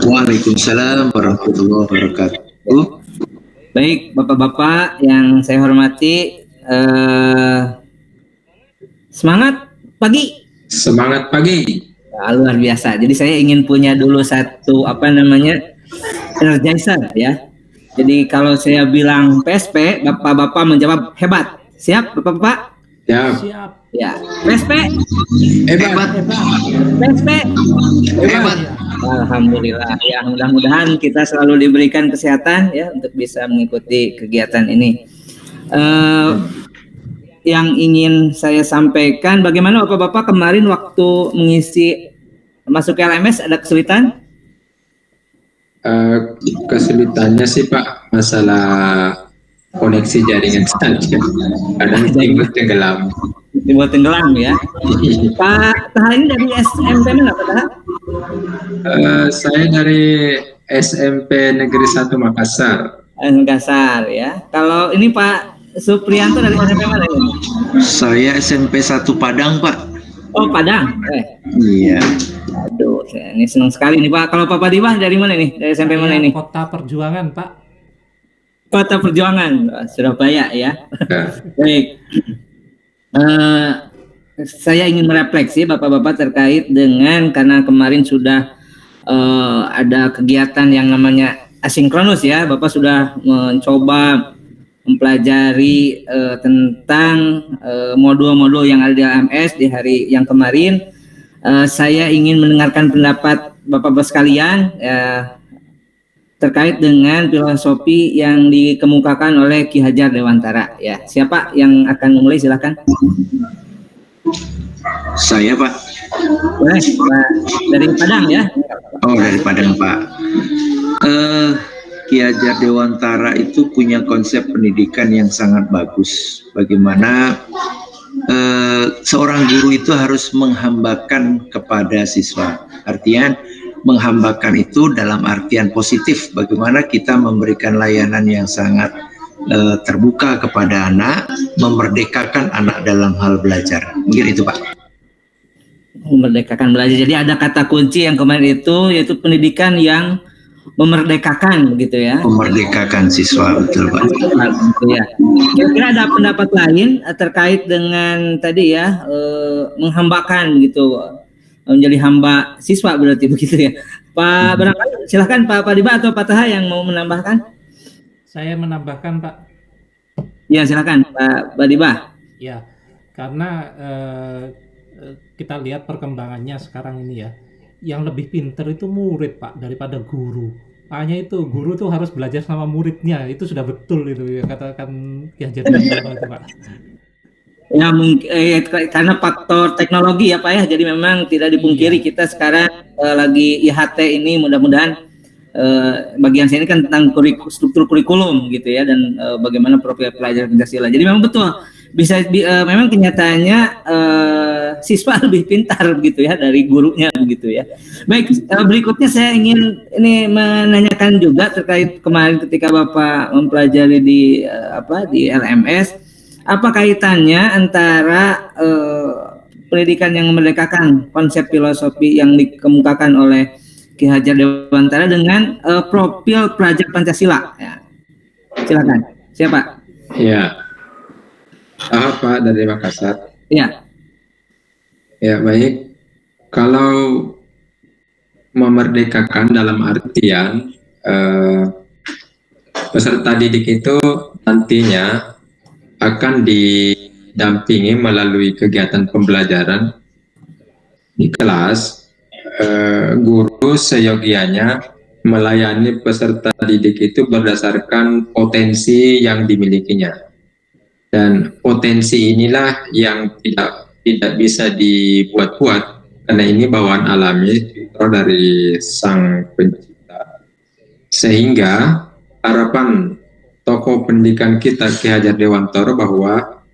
Waalaikumsalam warahmatullahi wabarakatuh. Baik, Bapak-Bapak yang saya hormati, semangat pagi. Semangat pagi. Luar biasa. Jadi saya ingin punya dulu satu energizer ya. Jadi kalau saya bilang PSP, Bapak-Bapak menjawab hebat. Siap, Bapak-Bapak? Siap. Ya, PSP. Hebat. PSP. Hebat. Alhamdulillah. Ya, mudah-mudahan kita selalu diberikan kesehatan ya untuk bisa mengikuti kegiatan ini. Yang ingin saya sampaikan, bagaimana Bapak-Bapak kemarin waktu mengisi masuk ke LMS ada kesulitan? Kesulitannya sih Pak masalah koneksi jaringan saja. Kadang timbul tenggelam. Timbul tenggelam ya. Pak Taha ini dari SMP mana Pak Taha? Saya dari SMP Negeri 1 Makassar. Makassar ya. Kalau ini Pak Suprianto dari SMP mana ini? Saya SMP 1 Padang, Pak. Oh, Padang. Iya. Aduh, saya ini senang sekali nih Pak. Kalau Papa Diba dari mana nih? Dari SMP mana ini? Kota Perjuangan, Pak. Kota Perjuangan, Surabaya ya. Baik. Saya ingin merefleksi Bapak-Bapak terkait dengan karena kemarin sudah ada kegiatan yang namanya asinkronus ya. Bapak sudah mencoba mempelajari tentang modul-modul yang ada di LMS di hari yang kemarin. Saya ingin mendengarkan pendapat Bapak-Bapak sekalian terkait dengan filosofi yang dikemukakan oleh Ki Hajar Dewantara. Ya, siapa yang akan memulai? Silakan. Saya, Pak. Boleh, Pak. Dari Padang ya? Oh, dari Padang, Pak. Ki Hajar Dewantara itu punya konsep pendidikan yang sangat bagus. Bagaimana seorang guru itu harus menghambakan kepada siswa. Artinya menghambakan itu dalam artian positif. Bagaimana kita memberikan layanan yang sangat terbuka kepada anak, memerdekakan anak dalam hal belajar. Mungkin itu, Pak. Memerdekakan belajar. Jadi ada kata kunci yang kemarin itu yaitu pendidikan yang memerdekakan begitu ya. Memerdekakan siswa, betul Pak. Ya. Kira-kira ada pendapat lain terkait dengan tadi ya menghambakan gitu, menjadi hamba siswa berarti begitu ya. Pak barangkali silakan Pak Diba atau Pak Taha yang mau menambahkan. Saya menambahkan Pak. Ya silakan Pak Diba. Ya, karena kita lihat perkembangannya sekarang ini ya. Yang lebih pinter itu murid Pak daripada guru. Hanya itu guru tuh harus belajar sama muridnya, itu sudah betul itu ya katakan Ki Hajar Dewantara itu Pak. Ya mungkin karena faktor teknologi ya Pak ya, jadi memang tidak dipungkiri kita sekarang lagi IHT ini mudah-mudahan bagian saya ini kan tentang struktur kurikulum gitu ya dan bagaimana profil pelajar Pancasila. Jadi memang betul bisa memang kenyataannya siswa lebih pintar begitu ya dari gurunya begitu ya. Baik, berikutnya saya ingin ini menanyakan juga terkait kemarin ketika Bapak mempelajari di di LMS, apa kaitannya antara pendidikan yang memerdekakan, konsep filosofi yang dikemukakan oleh Ki Hajar Dewantara dengan profil pelajar Pancasila? Ya. Silakan. Siapa? Ya. Pak dari Makassar. Ya. Ya baik. Kalau memerdekakan dalam artian peserta didik itu nantinya akan didampingi melalui kegiatan pembelajaran di kelas. Guru seyogianya melayani peserta didik itu berdasarkan potensi yang dimilikinya. Dan potensi inilah yang tidak bisa dibuat-buat karena ini bawaan alami dari Sang Pencipta. Sehingga harapan tokoh pendidikan kita Ki Hajar Dewantara bahwa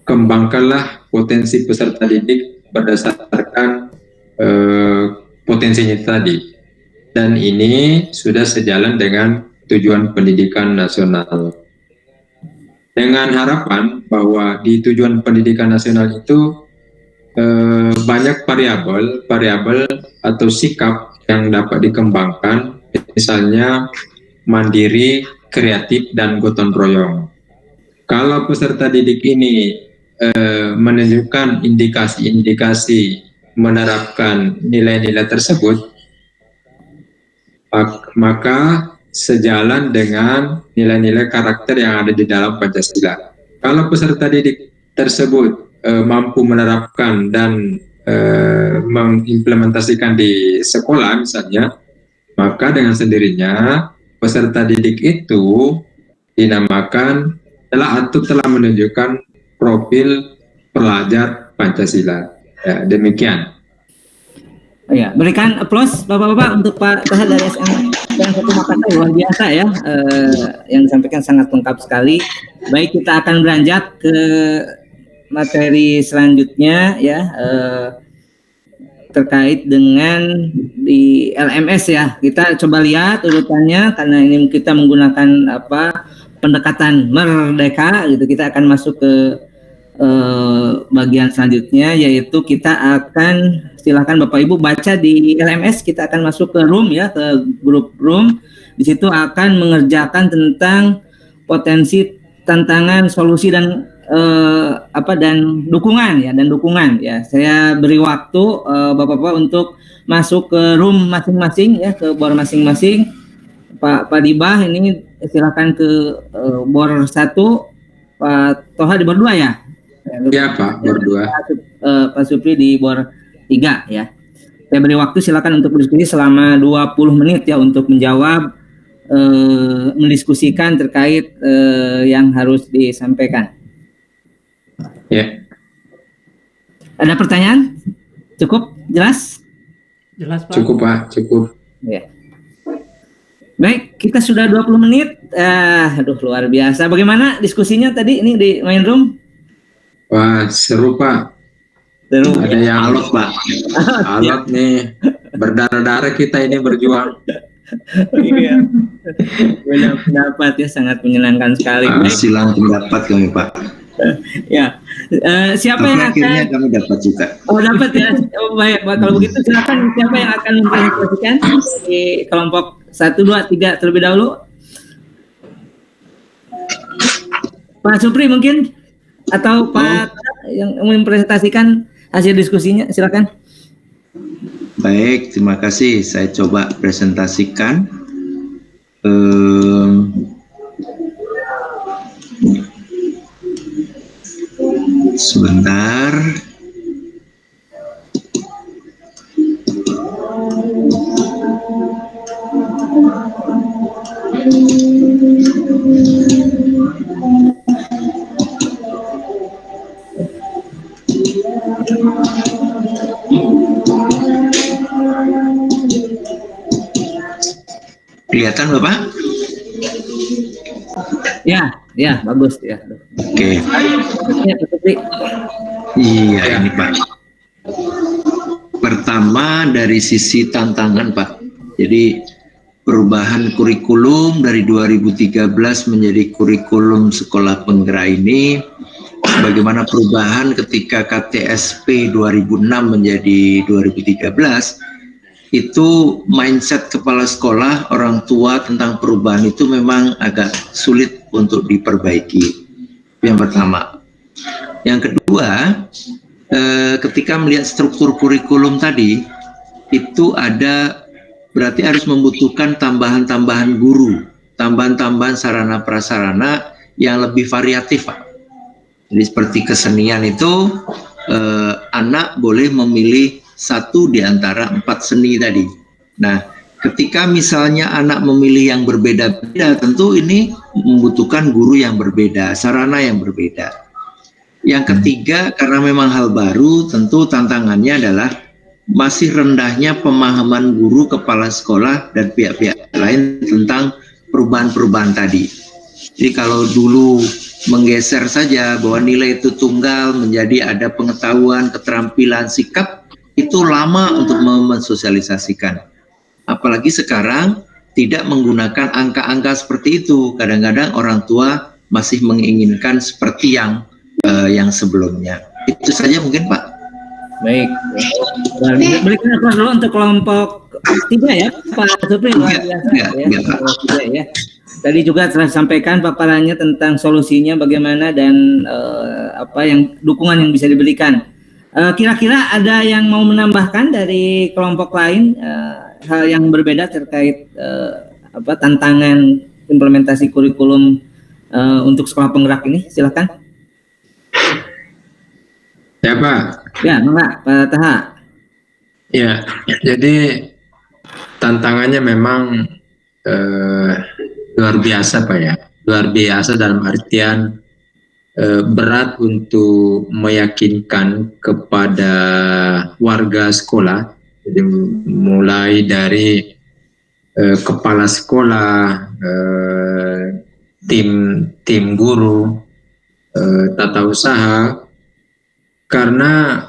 kembangkanlah potensi peserta didik berdasarkan potensinya tadi. Dan ini sudah sejalan dengan tujuan pendidikan nasional. Dengan harapan bahwa di tujuan pendidikan nasional itu banyak variabel atau sikap yang dapat dikembangkan, misalnya mandiri, kreatif, dan gotong royong. Kalau peserta didik ini menunjukkan indikasi-indikasi menerapkan nilai-nilai tersebut, maka sejalan dengan nilai-nilai karakter yang ada di dalam Pancasila. Kalau peserta didik tersebut mampu menerapkan dan mengimplementasikan di sekolah misalnya, maka dengan sendirinya peserta didik itu dinamakan telah menunjukkan profil pelajar Pancasila. Ya, demikian. Ya, berikan aplaus Bapak-bapak untuk Pak Toha dari SMA yang satu Makassar, luar biasa ya, yang disampaikan sangat lengkap sekali. Baik, kita akan beranjak ke materi selanjutnya ya, terkait dengan di LMS ya. Kita coba lihat urutannya karena ini kita menggunakan pendekatan merdeka gitu. Kita akan masuk ke bagian selanjutnya, yaitu kita akan silahkan Bapak Ibu baca di LMS. Kita akan masuk ke room ya, ke grup room. Di situ akan mengerjakan tentang potensi, tantangan, solusi dan dan dukungan ya. Saya beri waktu Bapak-bapak untuk masuk ke room masing-masing ya, ke bor masing-masing. Pak Dibah ini silakan ke bor 1, Pak Toha di bor 2 ya. Ya Pak, bor 2. Pak Supri di bor 3 ya. Saya beri waktu silakan untuk berdiskusi selama 20 menit ya untuk menjawab, mendiskusikan terkait yang harus disampaikan. Ya. Ada pertanyaan? Cukup? Jelas? Jelas Pak? Cukup Pak, cukup. Ya. Baik, kita sudah 20 menit. Luar biasa. Bagaimana diskusinya tadi ini di main room? Wah, seru Pak. Seru. Ada yang alot Pak. Alot nih. Berdarah-darah kita ini berjuang. Iya. Banyak pendapat ya, sangat menyenangkan sekali. Silang pendapat kami Pak. Ya. Siapa yang akhirnya akan? Kami dapat juga. Oh, dapat ya. Oh, baik Pak. Kalau begitu silakan, siapa yang akan mempresentasikan di kelompok 1, 2, 3 terlebih dahulu? Pak Supri mungkin, atau Pak yang mempresentasikan hasil diskusinya, silakan. Baik, terima kasih. Saya coba presentasikan. Sebentar. Kelihatan Bapak? Ya, bagus ya. Oke. Iya, ini Pak. Pertama dari sisi tantangan Pak. Jadi perubahan kurikulum dari 2013 menjadi kurikulum sekolah penggerak ini, bagaimana perubahan ketika KTSP 2006 menjadi 2013, itu mindset kepala sekolah, orang tua tentang perubahan itu memang agak sulit untuk diperbaiki. Yang pertama. Yang kedua, ketika melihat struktur kurikulum tadi, itu berarti harus membutuhkan tambahan-tambahan guru, tambahan-tambahan sarana prasarana yang lebih variatif Pak. Jadi seperti kesenian itu, anak boleh memilih 1 di antara 4 seni tadi. Nah, ketika misalnya anak memilih yang berbeda-beda, tentu ini membutuhkan guru yang berbeda, sarana yang berbeda. Yang ketiga, karena memang hal baru, tentu tantangannya adalah masih rendahnya pemahaman guru, kepala sekolah, dan pihak-pihak lain tentang perubahan-perubahan tadi. Jadi kalau dulu menggeser saja bahwa nilai itu tunggal menjadi ada pengetahuan, keterampilan, sikap, itu lama untuk mensosialisasikan. Apalagi sekarang tidak menggunakan angka-angka seperti itu. Kadang-kadang orang tua masih menginginkan seperti yang sebelumnya. Itu saja mungkin Pak. Baik. Berikan aplaus dulu untuk kelompok Tiga ya Pak Supri, luar biasa Tiga, ya. Pak. Tiga ya. Tadi juga telah sampaikan paparannya tentang solusinya bagaimana dan apa yang dukungan yang bisa diberikan. Kira-kira ada yang mau menambahkan dari kelompok lain hal yang berbeda terkait apa tantangan implementasi kurikulum untuk sekolah penggerak ini? Silakan. Ya Pak. Ya, Pak Taha. Ya, jadi tantangannya memang luar biasa Pak ya. Luar biasa dalam artian berat untuk meyakinkan kepada warga sekolah. Jadi mulai dari kepala sekolah, tim guru, tata usaha, karena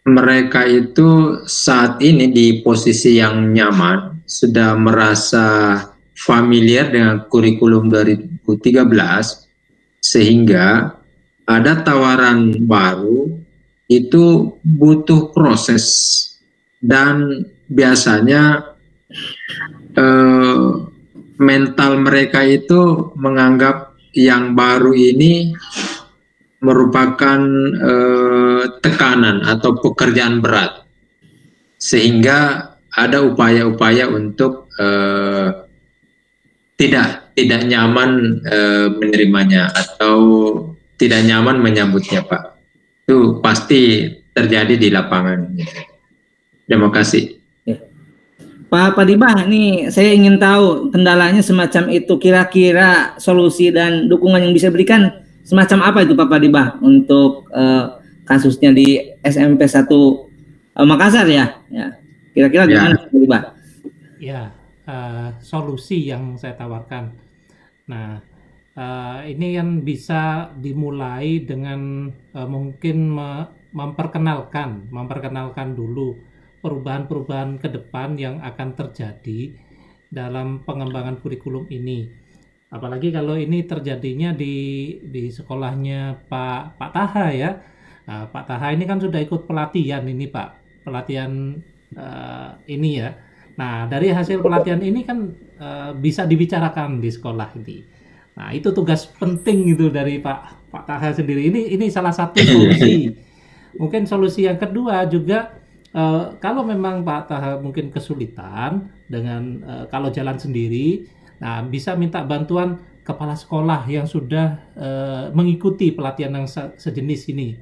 mereka itu saat ini di posisi yang nyaman, sudah merasa familiar dengan kurikulum 2013, sehingga ada tawaran baru itu butuh proses, dan biasanya mental mereka itu menganggap yang baru ini merupakan tekanan atau pekerjaan berat, sehingga ada upaya-upaya untuk tidak nyaman menerimanya atau tidak nyaman menyambutnya Pak. Itu pasti terjadi di lapangan. Terima kasih. Pak Padibah, ini saya ingin tahu kendalanya semacam itu, kira-kira solusi dan dukungan yang bisa berikan semacam apa itu Pak Padibah untuk kasusnya di SMP 1 Makassar ya? Kira-kira gimana Pak Padibah? Ya, solusi yang saya tawarkan. Nah, ini kan bisa dimulai dengan mungkin memperkenalkan dulu perubahan-perubahan ke depan yang akan terjadi dalam pengembangan kurikulum ini. Apalagi kalau ini terjadinya di sekolahnya Pak Taha ya. Nah, Pak Taha ini kan sudah ikut pelatihan ini Pak, pelatihan ini ya. Nah, dari hasil pelatihan ini kan bisa dibicarakan di sekolah ini. Nah, itu tugas penting itu dari Pak Taha sendiri. Ini salah satu solusi. Mungkin solusi yang kedua juga kalau memang Pak Taha mungkin kesulitan dengan kalau jalan sendiri, nah bisa minta bantuan kepala sekolah yang sudah mengikuti pelatihan yang sejenis ini,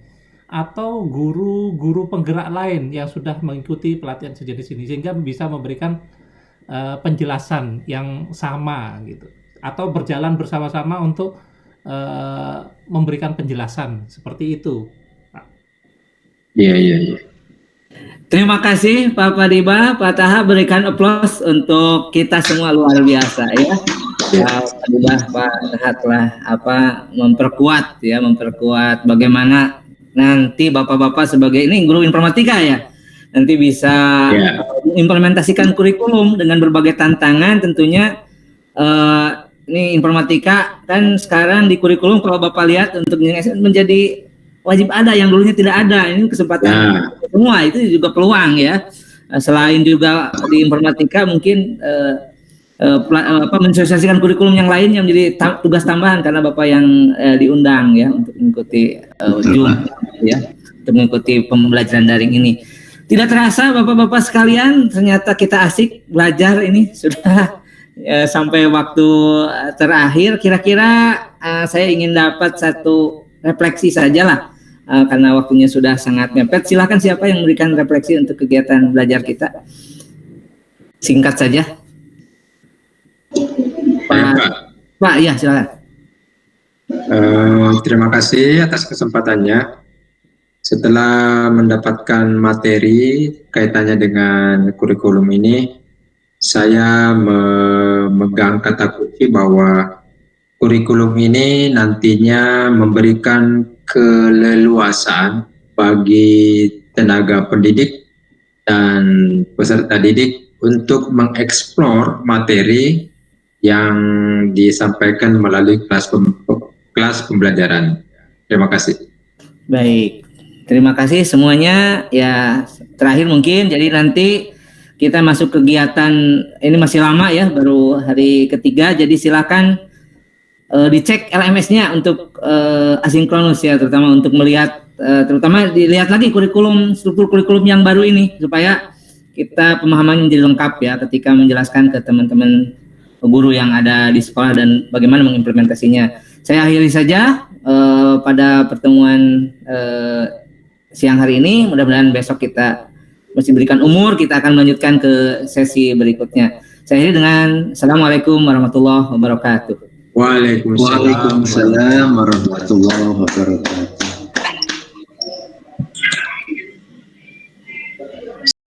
atau guru-guru penggerak lain yang sudah mengikuti pelatihan sejenis ini, sehingga bisa memberikan penjelasan yang sama gitu, atau berjalan bersama-sama untuk memberikan penjelasan seperti itu. Iya. Terima kasih Pak Padibah, Pak Taha, berikan aplaus untuk kita semua, luar biasa ya. Pak Padibah, Pak Taha telah memperkuat bagaimana nanti bapak-bapak sebagai ini guru informatika ya, nanti bisa mengimplementasikan kurikulum dengan berbagai tantangan tentunya. Ini informatika kan sekarang di kurikulum kalau bapak lihat untuk menjadi wajib ada, yang dulunya tidak ada. Ini kesempatan semua, itu juga peluang ya. Selain juga di informatika mungkin mensosialisasikan kurikulum yang lain yang menjadi tugas tambahan karena bapak yang diundang ya untuk mengikuti untuk mengikuti pembelajaran daring ini. Tidak terasa bapak-bapak sekalian, ternyata kita asik belajar ini sudah sampai waktu terakhir. Kira-kira saya ingin dapat satu refleksi sajalah. Karena waktunya sudah sangat mepet. Silakan siapa yang memberikan refleksi untuk kegiatan belajar kita? Singkat saja. Pak, ya silakan. Terima kasih atas kesempatannya. Setelah mendapatkan materi kaitannya dengan kurikulum ini, saya memegang kata kunci bahwa kurikulum ini nantinya memberikan keleluasaan bagi tenaga pendidik dan peserta didik untuk mengeksplor materi yang disampaikan melalui kelas pembelajaran. Terima kasih. Baik, terima kasih semuanya. Ya, terakhir mungkin, jadi nanti kita masuk kegiatan ini masih lama ya, baru hari ketiga, jadi silakan dicek LMS-nya untuk asinkronus ya, terutama untuk melihat, terutama dilihat lagi struktur kurikulum yang baru ini supaya kita pemahaman menjadi lengkap ya ketika menjelaskan ke teman-teman guru yang ada di sekolah dan bagaimana mengimplementasinya. Saya akhiri saja pada pertemuan siang hari ini. Mudah-mudahan besok kita masih berikan umur, kita akan melanjutkan ke sesi berikutnya. Saya akhiri dengan Assalamualaikum warahmatullahi wabarakatuh. Waalaikumsalam Waalaikumsalam warahmatullahi wabarakatuh.